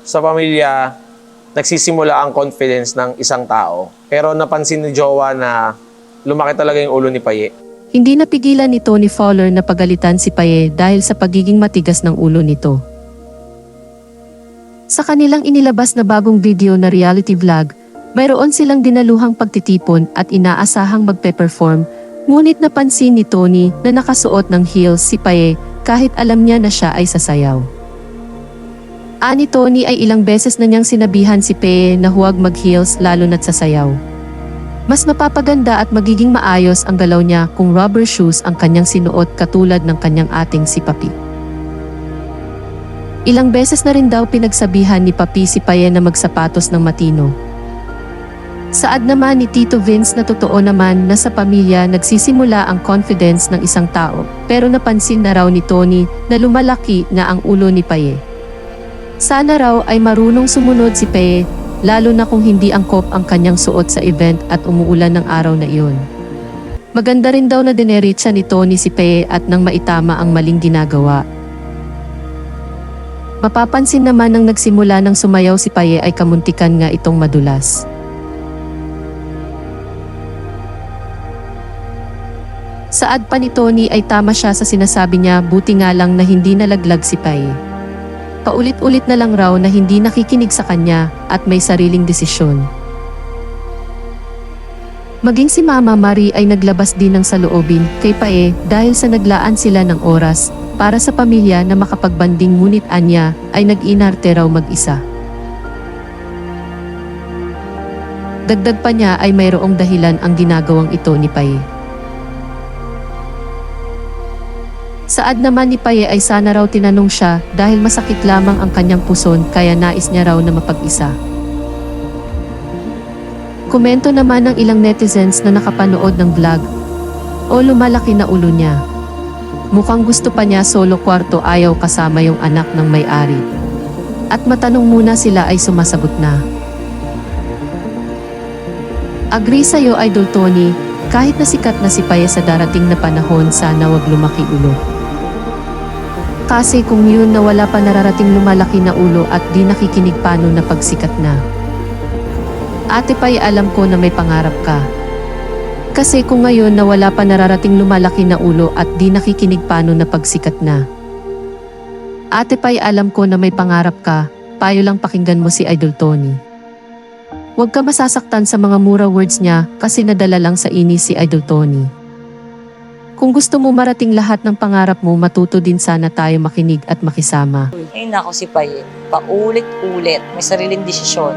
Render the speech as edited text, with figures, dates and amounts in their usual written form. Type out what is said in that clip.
sa pamilya, nagsisimula ang confidence ng isang tao. Pero napansin ni Jowa na lumaki talaga yung ulo ni Paye. Hindi napigilan ni Tony Fowler na pagalitan si Paye dahil sa pagiging matigas ng ulo nito. Sa kanilang inilabas na bagong video na reality vlog, mayroon silang dinaluhang pagtitipon at inaasahang magpe-perform, ngunit napansin ni Tony na nakasuot ng heels si Paye kahit alam niya na siya ay sasayaw. Ani Tony ay ilang beses na niyang sinabihan si Paye na huwag mag-heels lalo na't sasayaw. Mas mapapaganda at magiging maayos ang galaw niya kung rubber shoes ang kanyang sinuot katulad ng kanyang ating si Papi. Ilang beses na rin daw pinagsabihan ni Papi si Paye na magsapatos ng matino. Saad naman ni Tito Vince na totoo naman na sa pamilya nagsisimula ang confidence ng isang tao, pero napansin na raw ni Tony na lumalaki na ang ulo ni Paye. Sana raw ay marunong sumunod si Paye, lalo na kung hindi angkop ang kanyang suot sa event at umuulan ng araw na iyon. Maganda rin daw na dineritsa ni Tony si Paye at nang maitama ang maling ginagawa. Mapapansin naman nang nagsimula ng sumayaw si Paye ay kamuntikan nga itong madulas. Saad pa ni Tony ay tama siya sa sinasabi niya, buti nga lang na hindi nalaglag si Paye. Paulit-ulit na lang raw na hindi nakikinig sa kanya at may sariling desisyon. Maging si Mama Marie ay naglabas din ng saloobin kay Paye dahil sa naglaan sila ng oras para sa pamilya na makapagbanding, ngunit anya ay nag-inarte raw mag-isa. Dagdag pa niya ay mayroong dahilan ang ginagawang ito ni Paye. Saad naman ni Paye ay sana raw tinanong siya dahil masakit lamang ang kanyang puson kaya nais niya raw na mapag-isa. Komento naman ng ilang netizens na nakapanood ng vlog, "O lumalaki na ulo niya. Mukhang gusto pa niya solo kwarto, ayaw kasama yung anak ng may-ari." At matanong muna sila ay sumasagot na. Agree sa'yo, Idol Tony, kahit na sikat na si Paye sa darating na panahon, sana wag lumaki ulo. Kasi kung yun na wala pa nararating lumalaki na ulo at di nakikinig, paano na pagsikat na? Ate Paye, alam ko na may pangarap ka. Kasi kung ngayon na wala pa nararating lumalaki na ulo at di nakikinig, paano na pagsikat na? Ate Paye, alam ko na may pangarap ka, payo lang pakinggan mo si Idol Tony. Huwag ka masasaktan sa mga mura words niya kasi nadala lang sa inis si Idol Tony. Kung gusto mo marating lahat ng pangarap mo, matuto din sana tayo makinig at makisama. Ay nako, si Paye, paulit-ulit, may sariling desisyon.